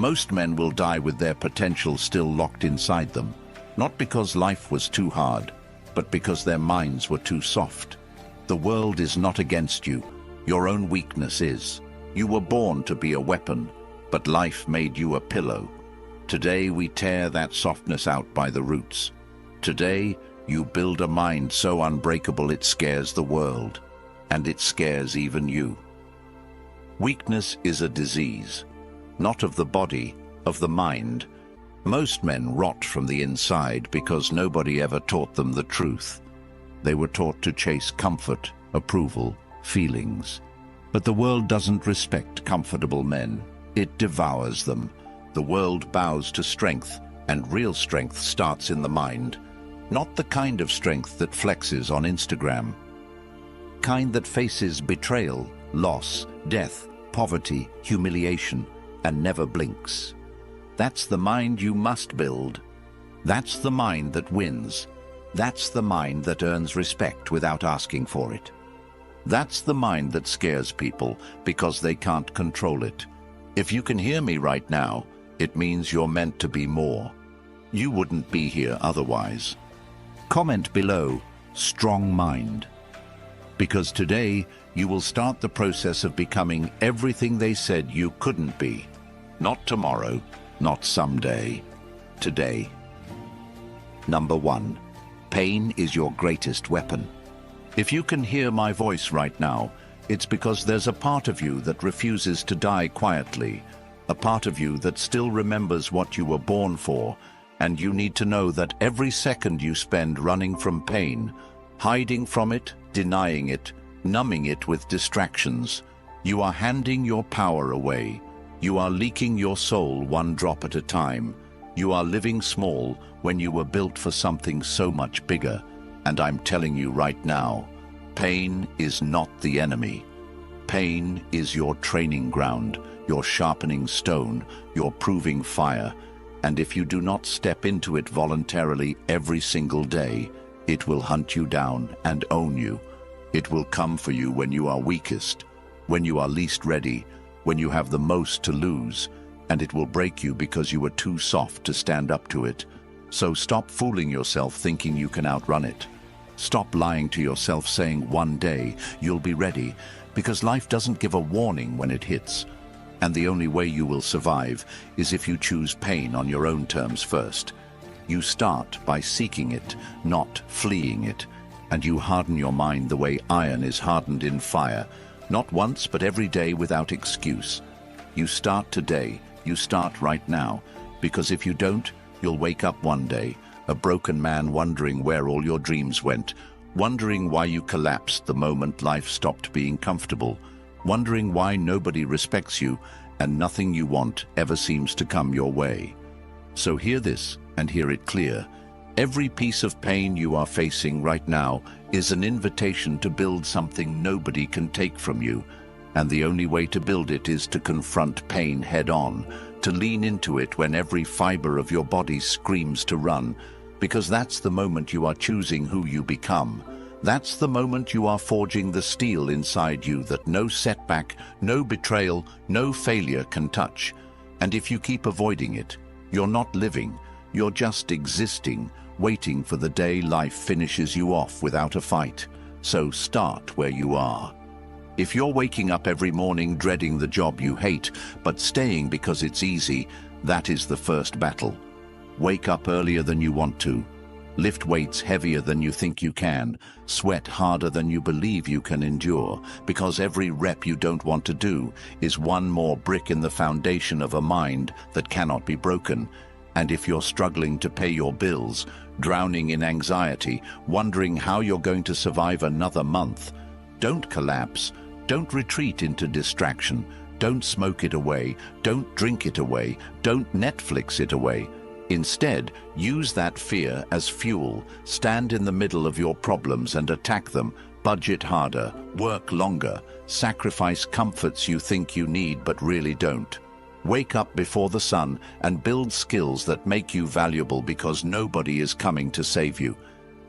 Most men will die with their potential still locked inside them, not because life was too hard, but because their minds were too soft. The world is not against you. Your own weakness is. You were born to be a weapon, but life made you a pillow. Today we tear that softness out by the roots. Today you build a mind so unbreakable it scares the world, and it scares even you. Weakness is a disease, not of the body, of the mind. Most men rot from the inside because nobody ever taught them the truth. They were taught to chase comfort, approval, feelings. But the world doesn't respect comfortable men. It devours them. The world bows to strength, and real strength starts in the mind. Not the kind of strength that flexes on Instagram. Kind that faces betrayal, loss, death, poverty, humiliation, and never blinks. That's the mind you must build. That's the mind that wins. That's the mind that earns respect without asking for it. That's the mind that scares people because they can't control it. If you can hear me right now, it means you're meant to be more. You wouldn't be here otherwise. Comment below, strong mind. Because today, you will start the process of becoming everything they said you couldn't be. Not tomorrow, not someday, today. Number 1, pain is your greatest weapon. If you can hear my voice right now, it's because there's a part of you that refuses to die quietly, a part of you that still remembers what you were born for, and you need to know that every second you spend running from pain, hiding from it, denying it, numbing it with distractions, you are handing your power away. You are leaking your soul one drop at a time. You are living small when you were built for something so much bigger. And I'm telling you right now, pain is not the enemy. Pain is your training ground, your sharpening stone, your proving fire. And if you do not step into it voluntarily every single day, it will hunt you down and own you. It will come for you when you are weakest, when you are least ready, when you have the most to lose, and it will break you because you were too soft to stand up to it. So stop fooling yourself thinking you can outrun it. Stop lying to yourself saying one day you'll be ready, because life doesn't give a warning when it hits. And the only way you will survive is if you choose pain on your own terms first. You start by seeking it, not fleeing it, and you harden your mind the way iron is hardened in fire, not once but every day without excuse. You start today, you start right now, because if you don't, you'll wake up one day, a broken man wondering where all your dreams went, wondering why you collapsed the moment life stopped being comfortable, wondering why nobody respects you and nothing you want ever seems to come your way. So hear this and hear it clear. Every piece of pain you are facing right now is an invitation to build something nobody can take from you. And the only way to build it is to confront pain head-on, to lean into it when every fiber of your body screams to run, because that's the moment you are choosing who you become. That's the moment you are forging the steel inside you that no setback, no betrayal, no failure can touch. And if you keep avoiding it, you're not living, you're just existing, waiting for the day life finishes you off without a fight. So start where you are. If you're waking up every morning dreading the job you hate, but staying because it's easy, that is the first battle. Wake up earlier than you want to. Lift weights heavier than you think you can. Sweat harder than you believe you can endure, because every rep you don't want to do is one more brick in the foundation of a mind that cannot be broken. And if you're struggling to pay your bills, drowning in anxiety, wondering how you're going to survive another month, don't collapse. Don't retreat into distraction. Don't smoke it away. Don't drink it away. Don't Netflix it away. Instead, use that fear as fuel. Stand in the middle of your problems and attack them. Budget harder. Work longer. Sacrifice comforts you think you need but really don't. Wake up before the sun and build skills that make you valuable, because nobody is coming to save you.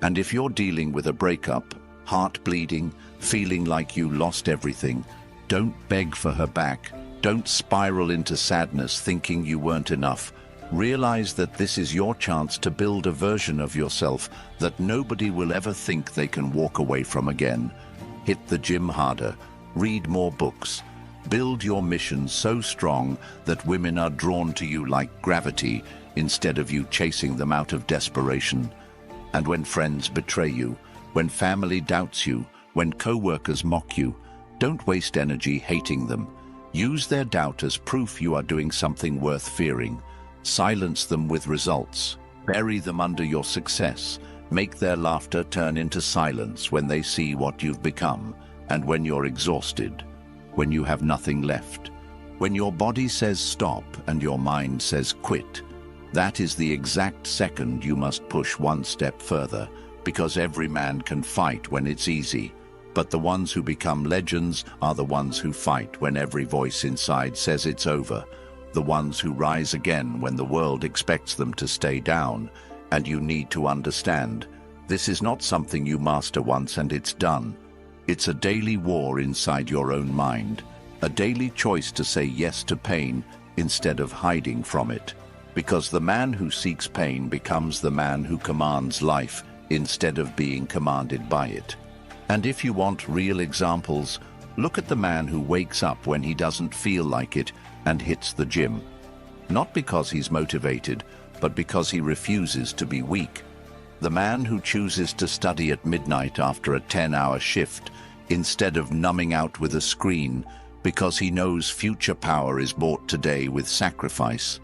And if you're dealing with a breakup, heart bleeding, feeling like you lost everything, don't beg for her back. Don't spiral into sadness thinking you weren't enough. Realize that this is your chance to build a version of yourself that nobody will ever think they can walk away from again. Hit the gym harder, read more books, build your mission so strong that women are drawn to you like gravity instead of you chasing them out of desperation. And when friends betray you, when family doubts you, when co-workers mock you, don't waste energy hating them. Use their doubt as proof you are doing something worth fearing. Silence them with results. Bury them under your success. Make their laughter turn into silence when they see what you've become, and when you're exhausted, when you have nothing left. When your body says stop and your mind says quit, that is the exact second you must push one step further, because every man can fight when it's easy. But the ones who become legends are the ones who fight when every voice inside says it's over. The ones who rise again when the world expects them to stay down. And you need to understand, this is not something you master once and it's done. It's a daily war inside your own mind, a daily choice to say yes to pain instead of hiding from it. Because the man who seeks pain becomes the man who commands life instead of being commanded by it. And if you want real examples, look at the man who wakes up when he doesn't feel like it and hits the gym. Not because he's motivated, but because he refuses to be weak. The man who chooses to study at midnight after a 10-hour shift instead of numbing out with a screen because he knows future power is bought today with sacrifice.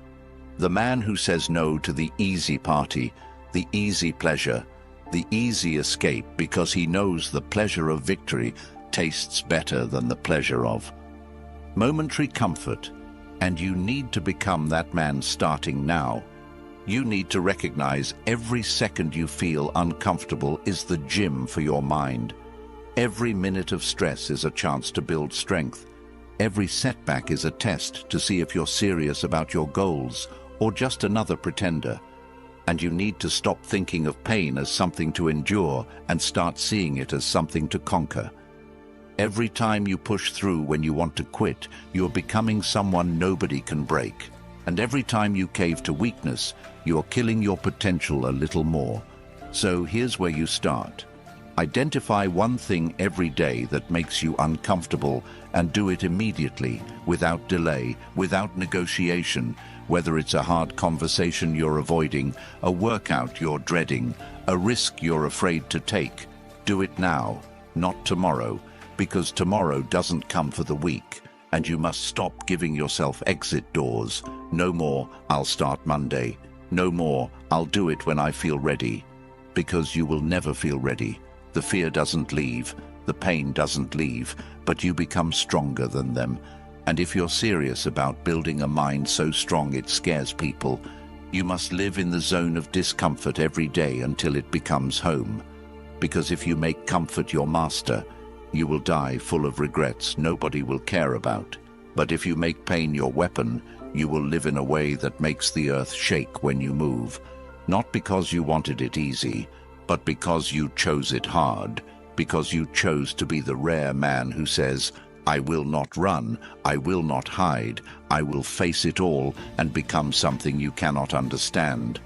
The man who says no to the easy party, the easy pleasure, the easy escape because he knows the pleasure of victory tastes better than the pleasure of momentary comfort. And you need to become that man starting now. You need to recognize every second you feel uncomfortable is the gym for your mind. Every minute of stress is a chance to build strength. Every setback is a test to see if you're serious about your goals or just another pretender. And you need to stop thinking of pain as something to endure and start seeing it as something to conquer. Every time you push through when you want to quit, you're becoming someone nobody can break. And every time you cave to weakness, you're killing your potential a little more. So here's where you start. Identify one thing every day that makes you uncomfortable and do it immediately, without delay, without negotiation, whether it's a hard conversation you're avoiding, a workout you're dreading, a risk you're afraid to take. Do it now, not tomorrow, because tomorrow doesn't come for the weak, and you must stop giving yourself exit doors. No more, I'll start Monday. No more, I'll do it when I feel ready. Because you will never feel ready. The fear doesn't leave, the pain doesn't leave, but you become stronger than them. And if you're serious about building a mind so strong it scares people, you must live in the zone of discomfort every day until it becomes home. Because if you make comfort your master, you will die full of regrets nobody will care about. But if you make pain your weapon, you will live in a way that makes the earth shake when you move. Not because you wanted it easy, but because you chose it hard. Because you chose to be the rare man who says, I will not run, I will not hide, I will face it all and become something you cannot understand.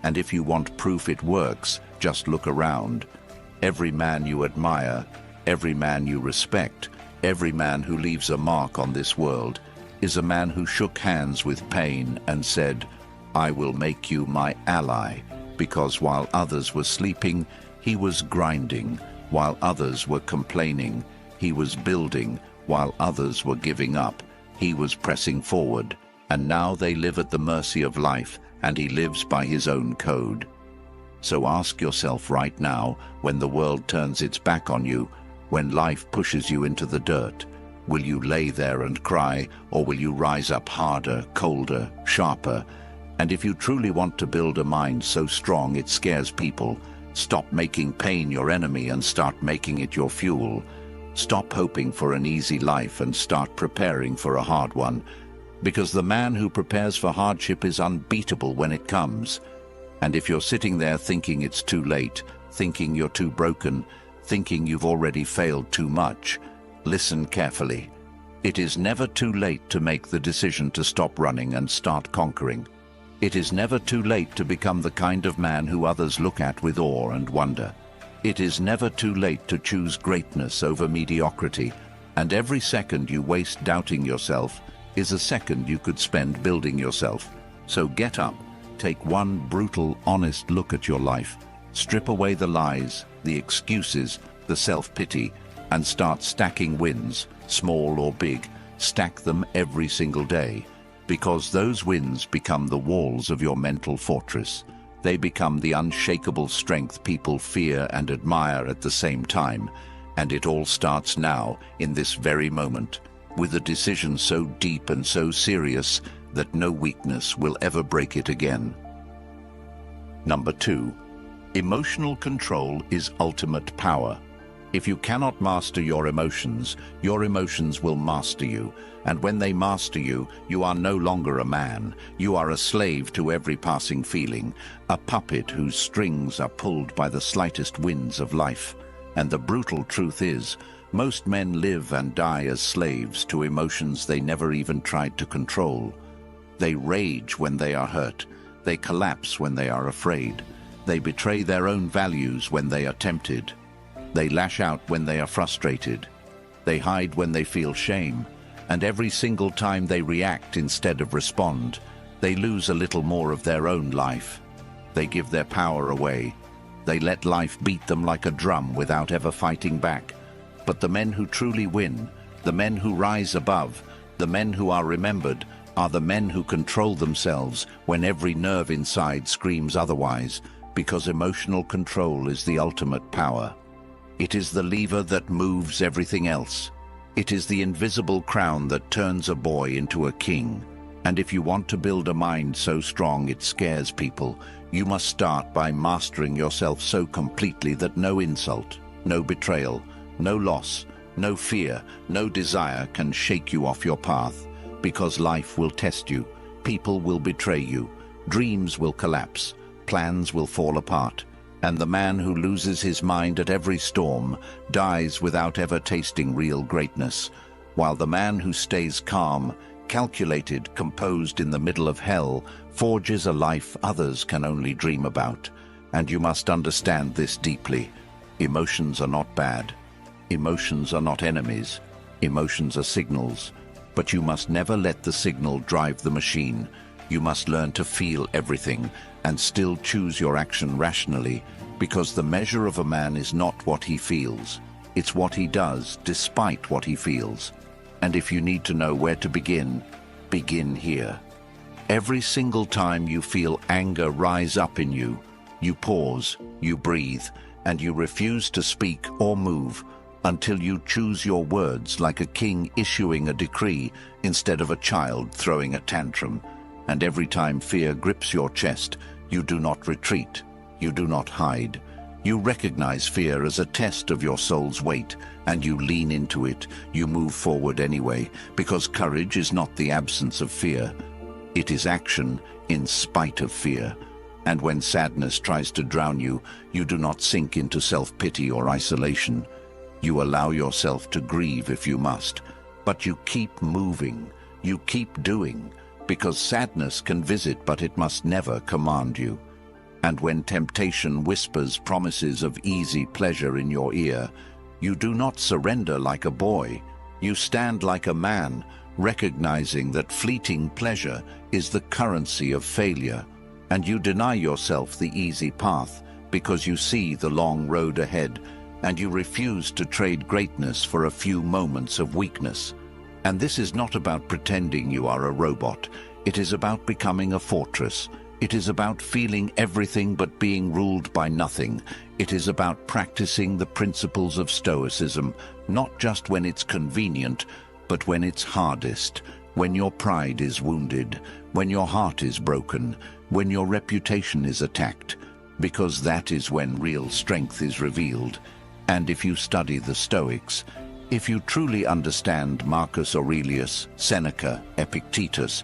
And if you want proof it works, just look around. Every man you admire, every man you respect, every man who leaves a mark on this world, is a man who shook hands with pain and said, I will make you my ally, because while others were sleeping, he was grinding, while others were complaining, he was building, while others were giving up, he was pressing forward, and now they live at the mercy of life, and he lives by his own code. So ask yourself right now, when the world turns its back on you, when life pushes you into the dirt, will you lay there and cry, or will you rise up harder, colder, sharper? And if you truly want to build a mind so strong it scares people, stop making pain your enemy and start making it your fuel. Stop hoping for an easy life and start preparing for a hard one, because the man who prepares for hardship is unbeatable when it comes. And if you're sitting there thinking it's too late, thinking you're too broken, thinking you've already failed too much, listen carefully. It is never too late to make the decision to stop running and start conquering. It is never too late to become the kind of man who others look at with awe and wonder. It is never too late to choose greatness over mediocrity, and every second you waste doubting yourself is a second you could spend building yourself. So get up, take one brutal, honest look at your life, strip away the lies, the excuses, the self-pity, and start stacking wins, small or big. Stack them every single day, because those wins become the walls of your mental fortress. They become the unshakable strength people fear and admire at the same time. And it all starts now, in this very moment, with a decision so deep and so serious that no weakness will ever break it again. Number 2. Emotional control is ultimate power. If you cannot master your emotions will master you. And when they master you, you are no longer a man. You are a slave to every passing feeling, a puppet whose strings are pulled by the slightest winds of life. And the brutal truth is, most men live and die as slaves to emotions they never even tried to control. They rage when they are hurt. They collapse when they are afraid. They betray their own values when they are tempted. They lash out when they are frustrated. They hide when they feel shame. And every single time they react instead of respond, they lose a little more of their own life. They give their power away. They let life beat them like a drum without ever fighting back. But the men who truly win, the men who rise above, the men who are remembered, are the men who control themselves when every nerve inside screams otherwise, because emotional control is the ultimate power. It is the lever that moves everything else. It is the invisible crown that turns a boy into a king. And if you want to build a mind so strong it scares people, you must start by mastering yourself so completely that no insult, no betrayal, no loss, no fear, no desire can shake you off your path. Because life will test you, people will betray you, dreams will collapse, plans will fall apart. And the man who loses his mind at every storm dies without ever tasting real greatness, while the man who stays calm, calculated, composed in the middle of hell, forges a life others can only dream about. And you must understand this deeply. Emotions are not bad. Emotions are not enemies. Emotions are signals. But you must never let the signal drive the machine. You must learn to feel everything and still choose your action rationally, because the measure of a man is not what he feels. It's what he does despite what he feels. And if you need to know where to begin, begin here. Every single time you feel anger rise up in you, you pause, you breathe, and you refuse to speak or move until you choose your words like a king issuing a decree instead of a child throwing a tantrum. And every time fear grips your chest, you do not retreat, you do not hide. You recognize fear as a test of your soul's weight, and you lean into it. You move forward anyway, because courage is not the absence of fear. It is action in spite of fear. And when sadness tries to drown you, you do not sink into self-pity or isolation. You allow yourself to grieve if you must, but you keep moving, you keep doing, because sadness can visit, but it must never command you. And when temptation whispers promises of easy pleasure in your ear, you do not surrender like a boy. You stand like a man, recognizing that fleeting pleasure is the currency of failure, and you deny yourself the easy path because you see the long road ahead, and you refuse to trade greatness for a few moments of weakness. And this is not about pretending you are a robot. It is about becoming a fortress. It is about feeling everything but being ruled by nothing. It is about practicing the principles of Stoicism, not just when it's convenient, but when it's hardest, when your pride is wounded, when your heart is broken, when your reputation is attacked, because that is when real strength is revealed. And if you study the Stoics, if you truly understand Marcus Aurelius, Seneca, Epictetus,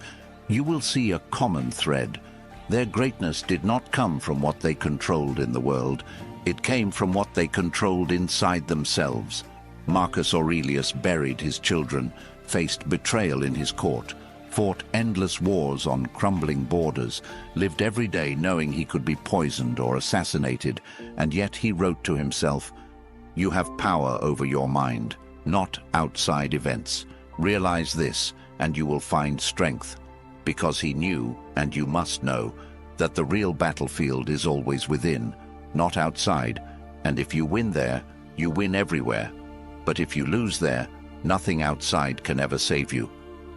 you will see a common thread. Their greatness did not come from what they controlled in the world. It came from what they controlled inside themselves. Marcus Aurelius buried his children, faced betrayal in his court, fought endless wars on crumbling borders, lived every day knowing he could be poisoned or assassinated, and yet he wrote to himself, "You have power over your mind, not outside events. Realize this, and you will find strength." Because he knew, and you must know, that the real battlefield is always within, not outside, and if you win there, you win everywhere. But if you lose there, nothing outside can ever save you.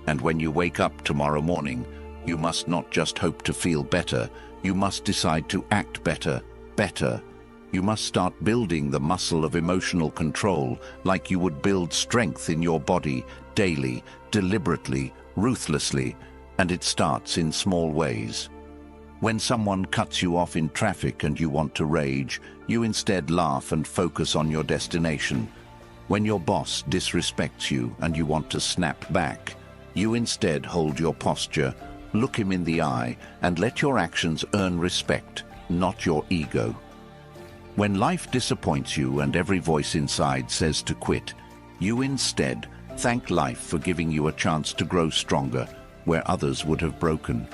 And when you wake up tomorrow morning, you must not just hope to feel better, you must decide to act better. You must start building the muscle of emotional control like you would build strength in your body, daily, deliberately, ruthlessly, and it starts in small ways. When someone cuts you off in traffic and you want to rage, you instead laugh and focus on your destination. When your boss disrespects you and you want to snap back, you instead hold your posture, look him in the eye, and let your actions earn respect, not your ego. When life disappoints you and every voice inside says to quit, you instead thank life for giving you a chance to grow stronger where others would have broken.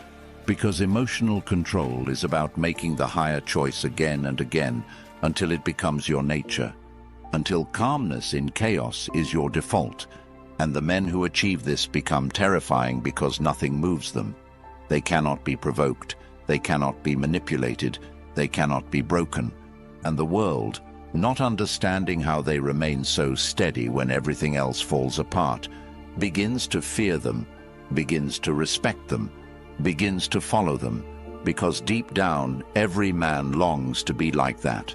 Because emotional control is about making the higher choice again and again until it becomes your nature, until calmness in chaos is your default, and the men who achieve this become terrifying because nothing moves them. They cannot be provoked, they cannot be manipulated, they cannot be broken, and the world, not understanding how they remain so steady when everything else falls apart, begins to fear them, begins to respect them, begins to follow them, because deep down every man longs to be like that.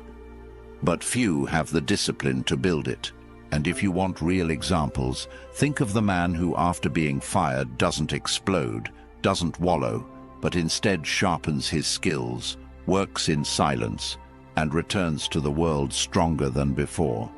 But few have the discipline to build it. And if you want real examples, think of the man who after being fired doesn't explode, doesn't wallow, but instead sharpens his skills, works in silence, and returns to the world stronger than before.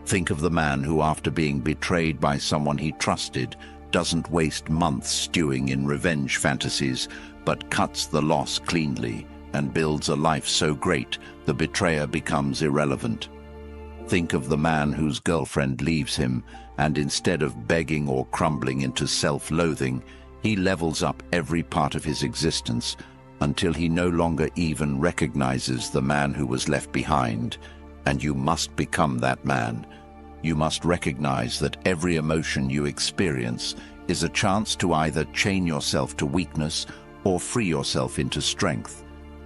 Think of the man who after being betrayed by someone he trusted doesn't waste months stewing in revenge fantasies, but cuts the loss cleanly and builds a life so great the betrayer becomes irrelevant. Think of the man whose girlfriend leaves him, and instead of begging or crumbling into self-loathing, he levels up every part of his existence until he no longer even recognizes the man who was left behind. And you must become that man. You must recognize that every emotion you experience is a chance to either chain yourself to weakness or free yourself into strength.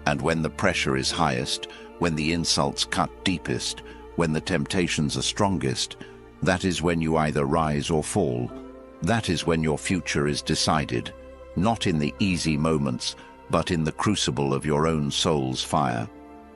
And when the pressure is highest, when the insults cut deepest, when the temptations are strongest, that is when you either rise or fall. That is when your future is decided, not in the easy moments, but in the crucible of your own soul's fire.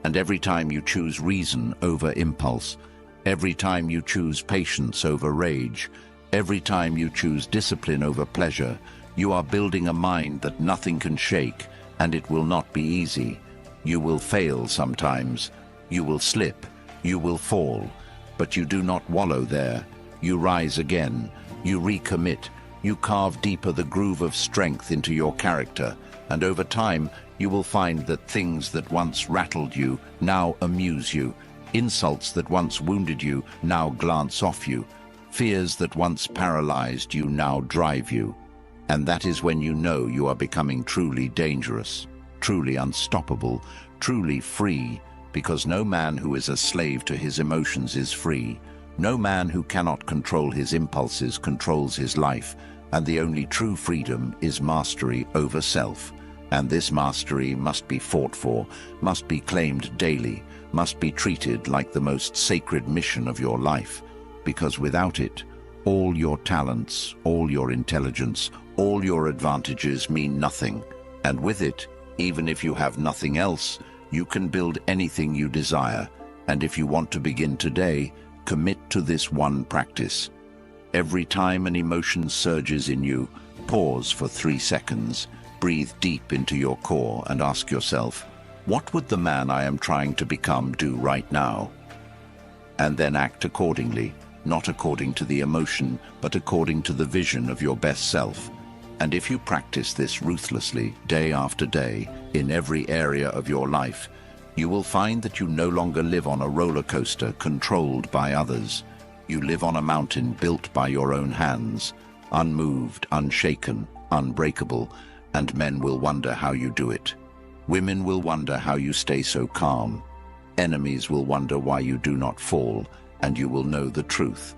And every time you choose reason over impulse, every time you choose patience over rage, every time you choose discipline over pleasure, you are building a mind that nothing can shake, and it will not be easy. You will fail sometimes, you will slip, you will fall, but you do not wallow there. You rise again, you recommit, you carve deeper the groove of strength into your character, and over time you will find that things that once rattled you now amuse you, insults that once wounded you now glance off you, fears that once paralyzed you now drive you. And that is when you know you are becoming truly dangerous, truly unstoppable, truly free, because no man who is a slave to his emotions is free. No man who cannot control his impulses controls his life, and the only true freedom is mastery over self. And this mastery must be fought for, must be claimed daily, must be treated like the most sacred mission of your life, because without it, all your talents, all your intelligence, all your advantages mean nothing. And with it, even if you have nothing else, you can build anything you desire. And if you want to begin today, commit to this one practice. Every time an emotion surges in you, pause for 3 seconds, breathe deep into your core and ask yourself, what would the man I am trying to become do right now? And then act accordingly, not according to the emotion, but according to the vision of your best self. And if you practice this ruthlessly, day after day, in every area of your life, you will find that you no longer live on a roller coaster controlled by others. You live on a mountain built by your own hands, unmoved, unshaken, unbreakable, and men will wonder how you do it. Women will wonder how you stay so calm. Enemies will wonder why you do not fall, and you will know the truth,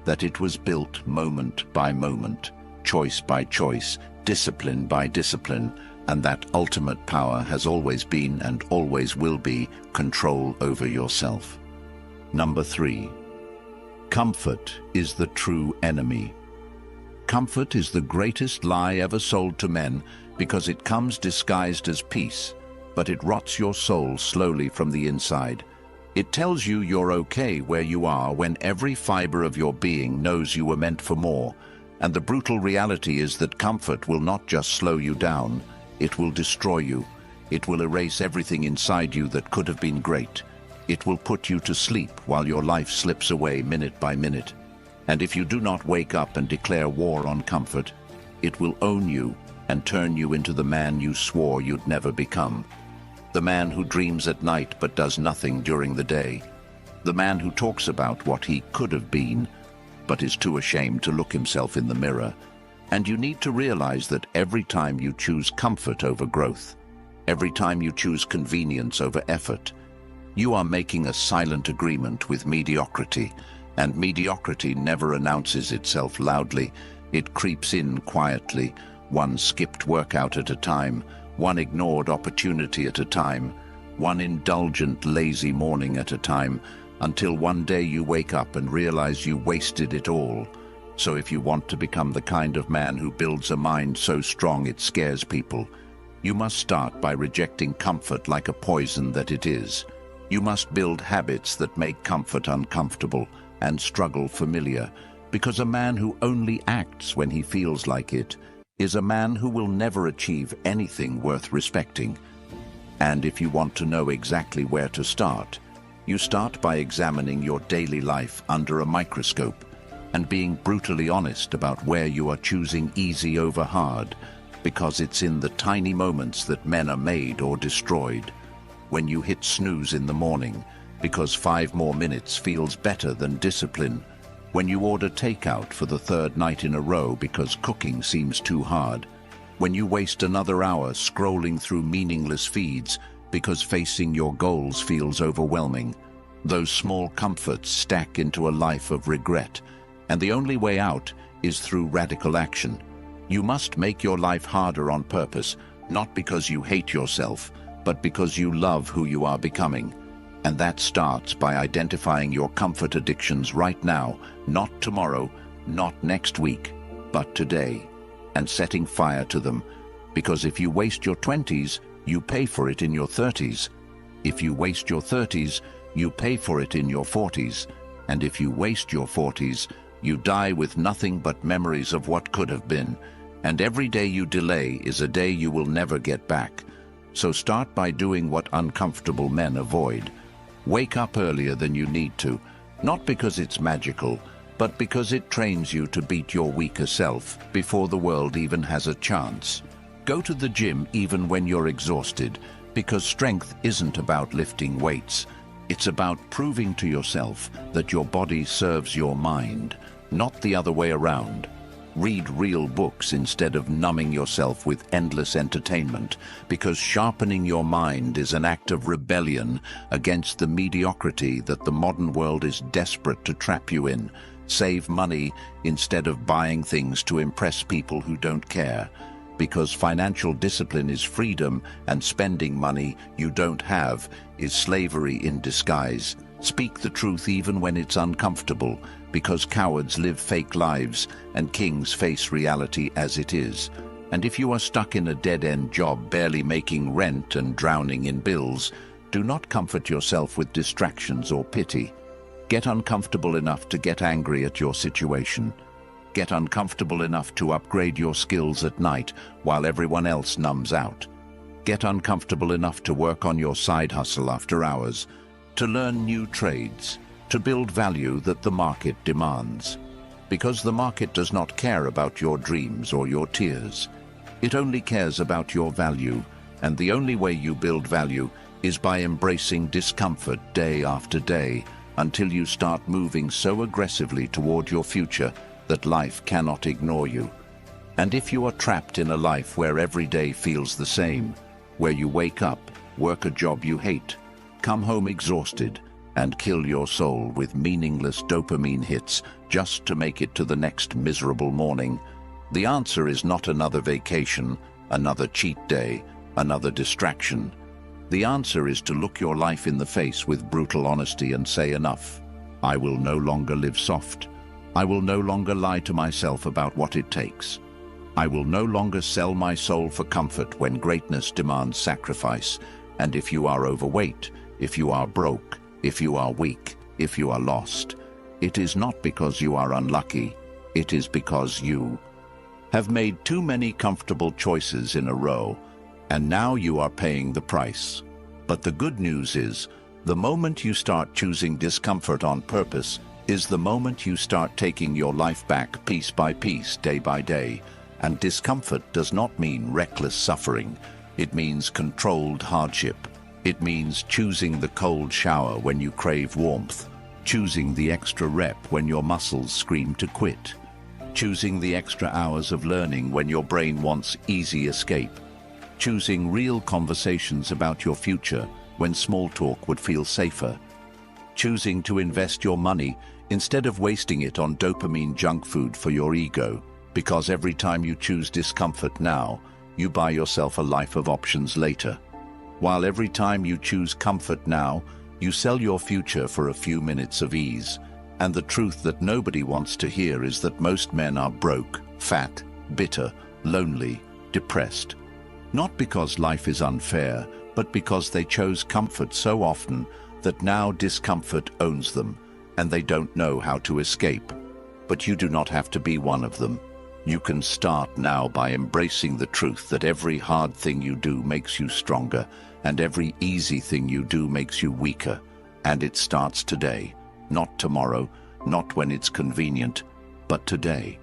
that it was built moment by moment, choice by choice, discipline by discipline, and that ultimate power has always been and always will be control over yourself. Number 3. Comfort is the true enemy. Comfort is the greatest lie ever sold to men because it comes disguised as peace, but it rots your soul slowly from the inside. It tells you you're okay where you are when every fiber of your being knows you were meant for more, and the brutal reality is that comfort will not just slow you down, it will destroy you. It will erase everything inside you that could have been great. It will put you to sleep while your life slips away minute by minute. And if you do not wake up and declare war on comfort, it will own you and turn you into the man you swore you'd never become. The man who dreams at night but does nothing during the day. The man who talks about what he could have been, but is too ashamed to look himself in the mirror. And you need to realize that every time you choose comfort over growth, every time you choose convenience over effort, you are making a silent agreement with mediocrity, and mediocrity never announces itself loudly. It creeps in quietly, one skipped workout at a time, one ignored opportunity at a time, one indulgent, lazy morning at a time, until one day you wake up and realize you wasted it all. So if you want to become the kind of man who builds a mind so strong it scares people, you must start by rejecting comfort like a poison that it is. You must build habits that make comfort uncomfortable and struggle familiar, because a man who only acts when he feels like it is a man who will never achieve anything worth respecting. And if you want to know exactly where to start, you start by examining your daily life under a microscope and being brutally honest about where you are choosing easy over hard, because it's in the tiny moments that men are made or destroyed. When you hit snooze in the morning because 5 more minutes feels better than discipline, when you order takeout for the 3rd night in a row because cooking seems too hard, when you waste another hour scrolling through meaningless feeds because facing your goals feels overwhelming. Those small comforts stack into a life of regret, and the only way out is through radical action. You must make your life harder on purpose, not because you hate yourself, but because you love who you are becoming. And that starts by identifying your comfort addictions right now, not tomorrow, not next week, but today, and setting fire to them. Because if you waste your 20s, you pay for it in your 30s. If you waste your 30s, you pay for it in your 40s. And if you waste your 40s, you die with nothing but memories of what could have been. And every day you delay is a day you will never get back. So start by doing what uncomfortable men avoid. Wake up earlier than you need to, not because it's magical, but because it trains you to beat your weaker self before the world even has a chance. Go to the gym even when you're exhausted, because strength isn't about lifting weights. It's about proving to yourself that your body serves your mind, not the other way around. Read real books instead of numbing yourself with endless entertainment, because sharpening your mind is an act of rebellion against the mediocrity that the modern world is desperate to trap you in. Save money instead of buying things to impress people who don't care, because financial discipline is freedom and spending money you don't have is slavery in disguise. Speak the truth even when it's uncomfortable, because cowards live fake lives and kings face reality as it is. And if you are stuck in a dead-end job, barely making rent and drowning in bills, do not comfort yourself with distractions or pity. Get uncomfortable enough to get angry at your situation. Get uncomfortable enough to upgrade your skills at night while everyone else numbs out. Get uncomfortable enough to work on your side hustle after hours, to learn new trades, to build value that the market demands. Because the market does not care about your dreams or your tears. It only cares about your value, and the only way you build value is by embracing discomfort day after day, until you start moving so aggressively toward your future that life cannot ignore you. And if you are trapped in a life where every day feels the same, where you wake up, work a job you hate, come home exhausted, and kill your soul with meaningless dopamine hits just to make it to the next miserable morning, the answer is not another vacation, another cheat day, another distraction. The answer is to look your life in the face with brutal honesty and say enough. I will no longer live soft. I will no longer lie to myself about what it takes. I will no longer sell my soul for comfort when greatness demands sacrifice. And if you are overweight, if you are broke, if you are weak, if you are lost, it is not because you are unlucky. It is because you have made too many comfortable choices in a row, and now you are paying the price. But the good news is, the moment you start choosing discomfort on purpose is the moment you start taking your life back piece by piece, day by day. And discomfort does not mean reckless suffering. It means controlled hardship. It means choosing the cold shower when you crave warmth, choosing the extra rep when your muscles scream to quit, choosing the extra hours of learning when your brain wants easy escape, choosing real conversations about your future when small talk would feel safer, choosing to invest your money instead of wasting it on dopamine junk food for your ego, because every time you choose discomfort now, you buy yourself a life of options later. While every time you choose comfort now, you sell your future for a few minutes of ease. And the truth that nobody wants to hear is that most men are broke, fat, bitter, lonely, depressed. Not because life is unfair, but because they chose comfort so often that now discomfort owns them, and they don't know how to escape. But you do not have to be one of them. You can start now by embracing the truth that every hard thing you do makes you stronger, and every easy thing you do makes you weaker. And it starts today, not tomorrow, not when it's convenient, but today.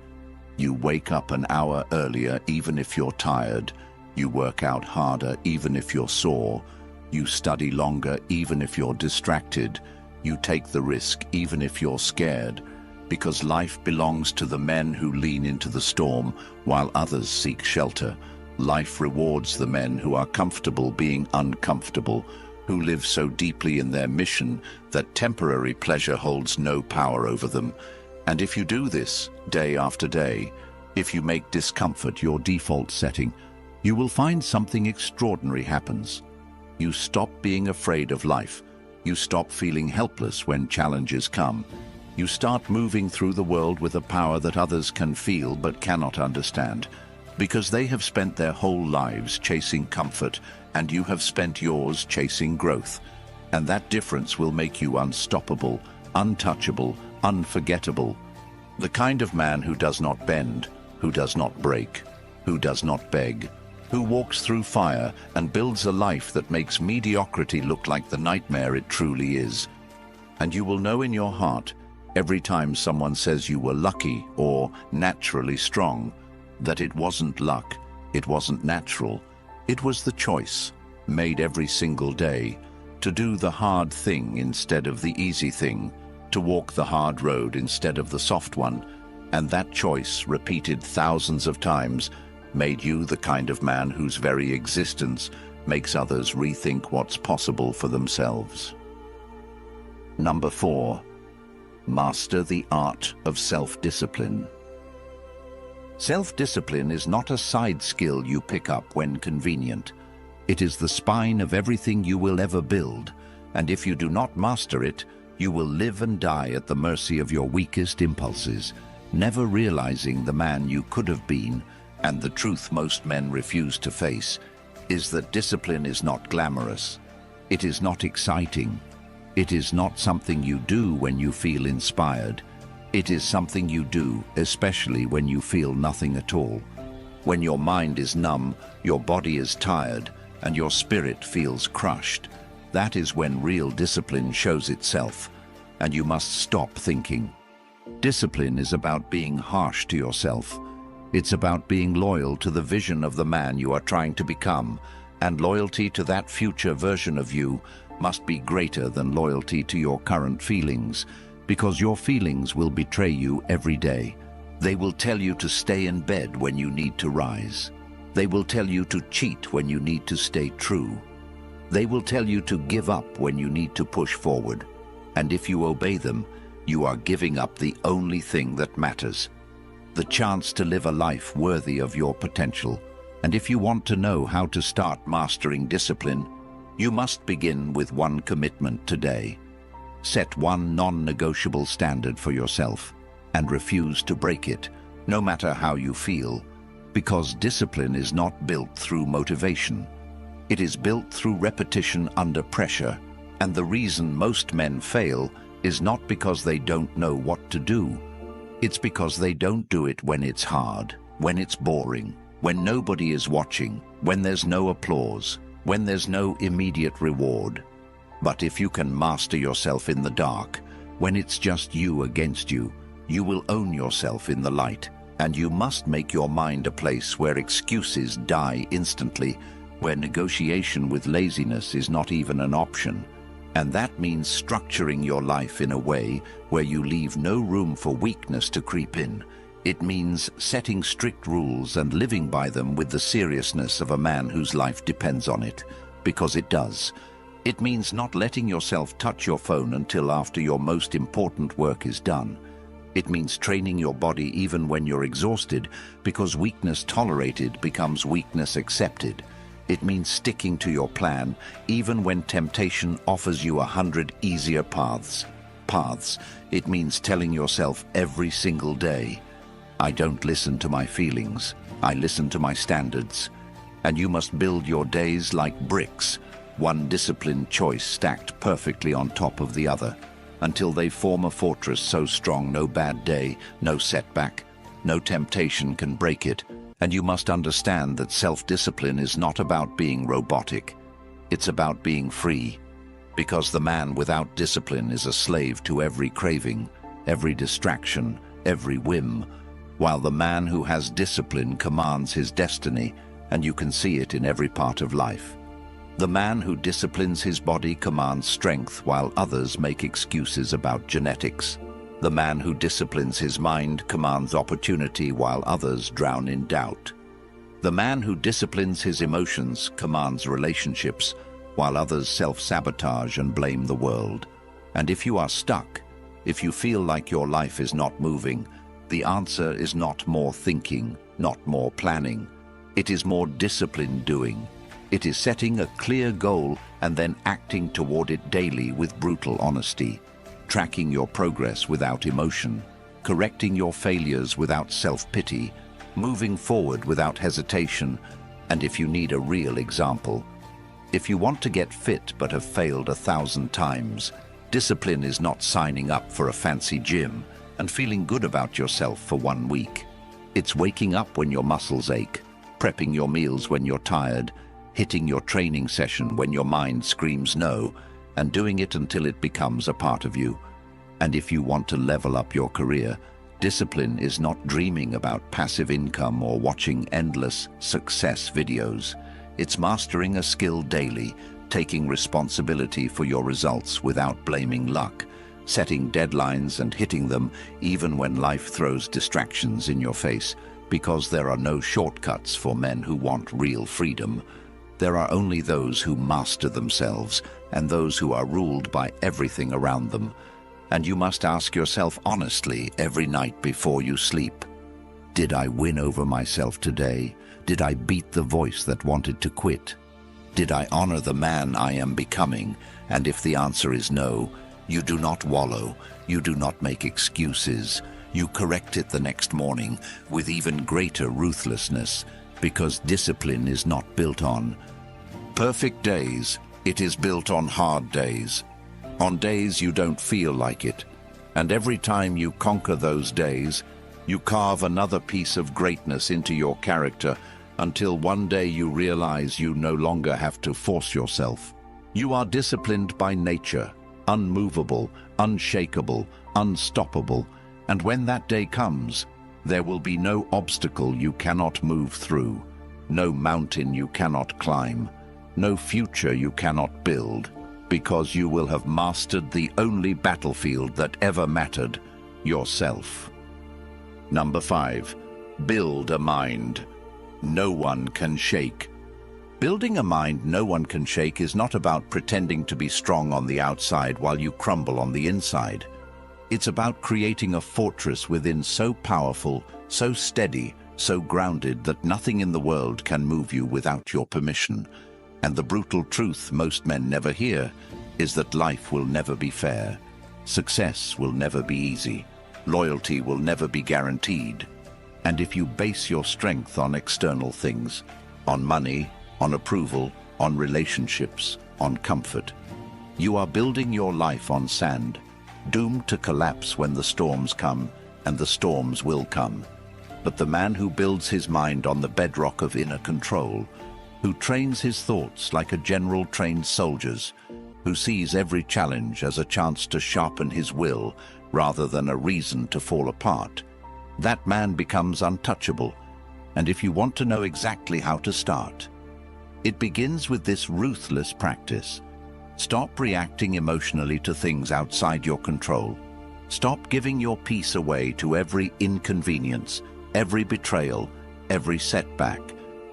You wake up an hour earlier even if you're tired. You work out harder even if you're sore. You study longer even if you're distracted. You take the risk even if you're scared. Because life belongs to the men who lean into the storm while others seek shelter. Life rewards the men who are comfortable being uncomfortable, who live so deeply in their mission that temporary pleasure holds no power over them. And if you do this day after day, if you make discomfort your default setting, you will find something extraordinary happens. You stop being afraid of life. You stop feeling helpless when challenges come. You start moving through the world with a power that others can feel but cannot understand, because they have spent their whole lives chasing comfort, and you have spent yours chasing growth. And that difference will make you unstoppable, untouchable, unforgettable. The kind of man who does not bend, who does not break, who does not beg, who walks through fire and builds a life that makes mediocrity look like the nightmare it truly is. And you will know in your heart, every time someone says you were lucky or naturally strong, that it wasn't luck, it wasn't natural. It was the choice, made every single day, to do the hard thing instead of the easy thing, to walk the hard road instead of the soft one. And that choice, repeated thousands of times, made you the kind of man whose very existence makes others rethink what's possible for themselves. Number 4. Master the art of self-discipline. Self-discipline is not a side skill you pick up when convenient. It is the spine of everything you will ever build, and if you do not master it, you will live and die at the mercy of your weakest impulses, never realizing the man you could have been. And the truth most men refuse to face is that discipline is not glamorous. It is not exciting. It is not something you do when you feel inspired. It is something you do, especially when you feel nothing at all. When your mind is numb, your body is tired, and your spirit feels crushed. That is when real discipline shows itself, and you must stop thinking. Discipline is about being harsh to yourself. It's about being loyal to the vision of the man you are trying to become, and loyalty to that future version of you must be greater than loyalty to your current feelings, because your feelings will betray you every day. They will tell you to stay in bed when you need to rise. They will tell you to cheat when you need to stay true. They will tell you to give up when you need to push forward. And if you obey them, you are giving up the only thing that matters, the chance to live a life worthy of your potential. And if you want to know how to start mastering discipline, you must begin with one commitment today. Set one non-negotiable standard for yourself and refuse to break it, no matter how you feel, because discipline is not built through motivation. It is built through repetition under pressure, and the reason most men fail is not because they don't know what to do. It's because they don't do it when it's hard, when it's boring, when nobody is watching, when there's no applause, when there's no immediate reward. But if you can master yourself in the dark, when it's just you against you, you will own yourself in the light, and you must make your mind a place where excuses die instantly, where negotiation with laziness is not even an option. And that means structuring your life in a way where you leave no room for weakness to creep in. It means setting strict rules and living by them with the seriousness of a man whose life depends on it, because it does. It means not letting yourself touch your phone until after your most important work is done. It means training your body even when you're exhausted, because weakness tolerated becomes weakness accepted. It means sticking to your plan even when temptation offers you 100 easier paths. It means telling yourself every single day, I don't listen to my feelings, I listen to my standards. And you must build your days like bricks, one disciplined choice stacked perfectly on top of the other, until they form a fortress so strong no bad day, no setback, no temptation can break it. And you must understand that self-discipline is not about being robotic. It's about being free. Because the man without discipline is a slave to every craving, every distraction, every whim, while the man who has discipline commands his destiny, and you can see it in every part of life. The man who disciplines his body commands strength while others make excuses about genetics. The man who disciplines his mind commands opportunity while others drown in doubt. The man who disciplines his emotions commands relationships while others self-sabotage and blame the world. And if you are stuck, if you feel like your life is not moving, the answer is not more thinking, not more planning. It is more disciplined doing. It is setting a clear goal and then acting toward it daily with brutal honesty. Tracking your progress without emotion, correcting your failures without self-pity, moving forward without hesitation, and if you need a real example, if you want to get fit but have failed 1,000 times, discipline is not signing up for a fancy gym and feeling good about yourself for 1 week. It's waking up when your muscles ache, prepping your meals when you're tired, hitting your training session when your mind screams no, and doing it until it becomes a part of you. And if you want to level up your career, discipline is not dreaming about passive income or watching endless success videos. It's mastering a skill daily, taking responsibility for your results without blaming luck, setting deadlines and hitting them even when life throws distractions in your face, because there are no shortcuts for men who want real freedom. There are only those who master themselves and those who are ruled by everything around them. And you must ask yourself honestly every night before you sleep, did I win over myself today? Did I beat the voice that wanted to quit? Did I honor the man I am becoming? And if the answer is no, you do not wallow, you do not make excuses. You correct it the next morning with even greater ruthlessness, because discipline is not built on perfect days. It is built on hard days, on days you don't feel like it. And every time you conquer those days, you carve another piece of greatness into your character until one day you realize you no longer have to force yourself. You are disciplined by nature, unmovable, unshakable, unstoppable, and when that day comes, there will be no obstacle you cannot move through, no mountain you cannot climb, no future you cannot build, because you will have mastered the only battlefield that ever mattered, yourself. Number 5. Build a mind no one can shake. Building a mind no one can shake is not about pretending to be strong on the outside while you crumble on the inside. It's about creating a fortress within so powerful, so steady, so grounded that nothing in the world can move you without your permission. And the brutal truth most men never hear is that life will never be fair. Success will never be easy. Loyalty will never be guaranteed. And if you base your strength on external things, on money, on approval, on relationships, on comfort, you are building your life on sand, doomed to collapse when the storms come, and the storms will come. But the man who builds his mind on the bedrock of inner control, who trains his thoughts like a general trains soldiers, who sees every challenge as a chance to sharpen his will rather than a reason to fall apart, that man becomes untouchable. And if you want to know exactly how to start, it begins with this ruthless practice. Stop reacting emotionally to things outside your control. Stop giving your peace away to every inconvenience, every betrayal, every setback,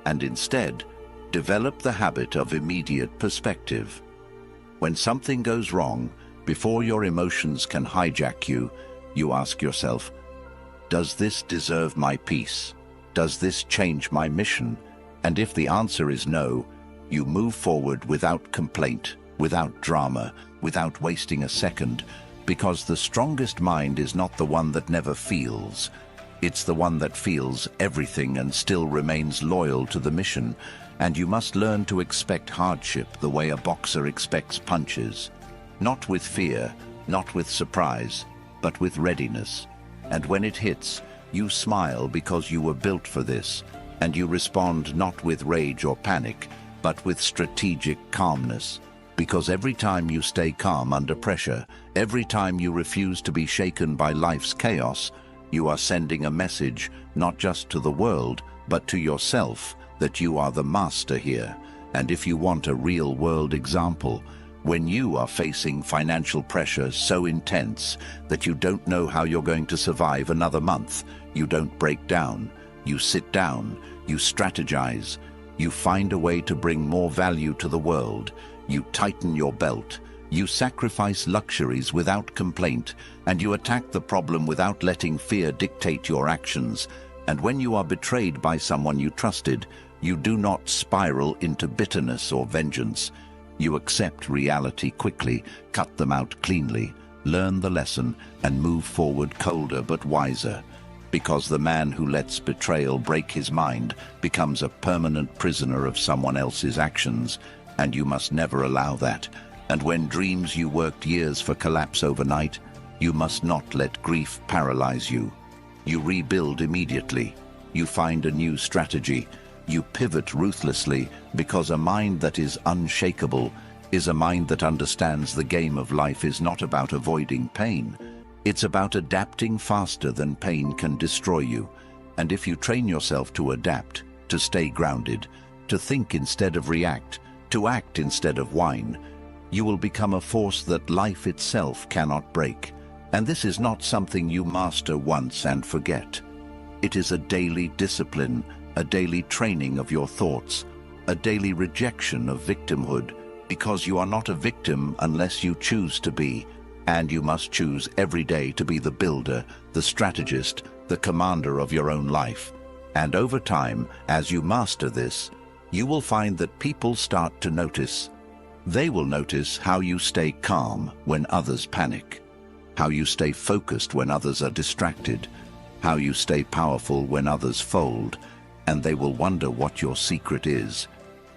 and instead, develop the habit of immediate perspective. When something goes wrong, before your emotions can hijack you, you ask yourself, does this deserve my peace? Does this change my mission? And if the answer is no, you move forward without complaint, without drama, without wasting a second, because the strongest mind is not the one that never feels. It's the one that feels everything and still remains loyal to the mission. And you must learn to expect hardship the way a boxer expects punches. Not with fear, not with surprise, but with readiness. And when it hits, you smile because you were built for this, and you respond not with rage or panic, but with strategic calmness. Because every time you stay calm under pressure, every time you refuse to be shaken by life's chaos, you are sending a message not just to the world, but to yourself, that you are the master here. And if you want a real-world example, when you are facing financial pressure so intense that you don't know how you're going to survive another month, you don't break down, you sit down, you strategize, you find a way to bring more value to the world, you tighten your belt, you sacrifice luxuries without complaint, and you attack the problem without letting fear dictate your actions. And when you are betrayed by someone you trusted, you do not spiral into bitterness or vengeance. You accept reality quickly, cut them out cleanly, learn the lesson, and move forward colder but wiser. Because the man who lets betrayal break his mind becomes a permanent prisoner of someone else's actions, and you must never allow that. And when dreams you worked years for collapse overnight, you must not let grief paralyze you. You rebuild immediately. You find a new strategy. You pivot ruthlessly, because a mind that is unshakable is a mind that understands the game of life is not about avoiding pain. It's about adapting faster than pain can destroy you. And if you train yourself to adapt, to stay grounded, to think instead of react, to act instead of whine, you will become a force that life itself cannot break. And this is not something you master once and forget. It is a daily discipline, a daily training of your thoughts, a daily rejection of victimhood, because you are not a victim unless you choose to be, and you must choose every day to be the builder, the strategist, the commander of your own life. And over time, as you master this, you will find that people start to notice. They will notice how you stay calm when others panic, how you stay focused when others are distracted, how you stay powerful when others fold, and they will wonder what your secret is.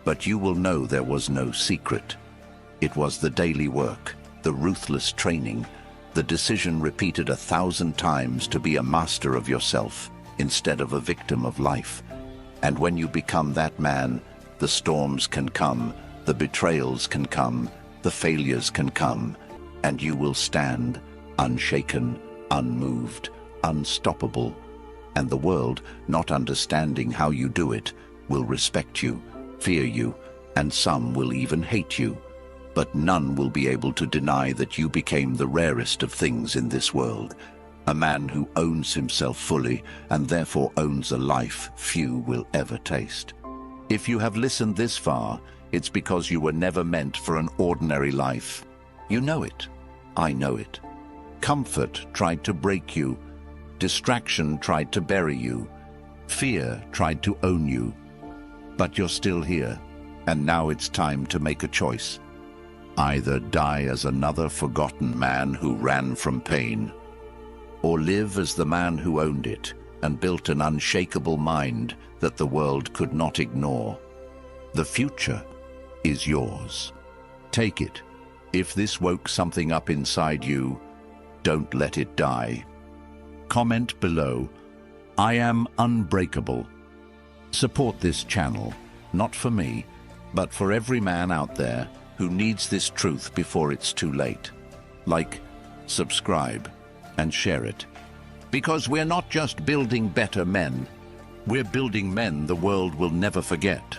But you will know there was no secret. It was the daily work, the ruthless training, the decision repeated 1,000 times to be a master of yourself instead of a victim of life. And when you become that man, the storms can come, the betrayals can come, the failures can come, and you will stand unshaken, unmoved, unstoppable. And the world, not understanding how you do it, will respect you, fear you, and some will even hate you. But none will be able to deny that you became the rarest of things in this world. A man who owns himself fully and therefore owns a life few will ever taste. If you have listened this far, it's because you were never meant for an ordinary life. You know it. I know it. Comfort tried to break you. Distraction tried to bury you. Fear tried to own you. But you're still here, and now it's time to make a choice. Either die as another forgotten man who ran from pain, or live as the man who owned it and built an unshakable mind that the world could not ignore. The future is yours. Take it. If this woke something up inside you, don't let it die. Comment below, "I am unbreakable." Support this channel, not for me, but for every man out there who needs this truth before it's too late. Like, subscribe, and share it. Because we're not just building better men, we're building men the world will never forget.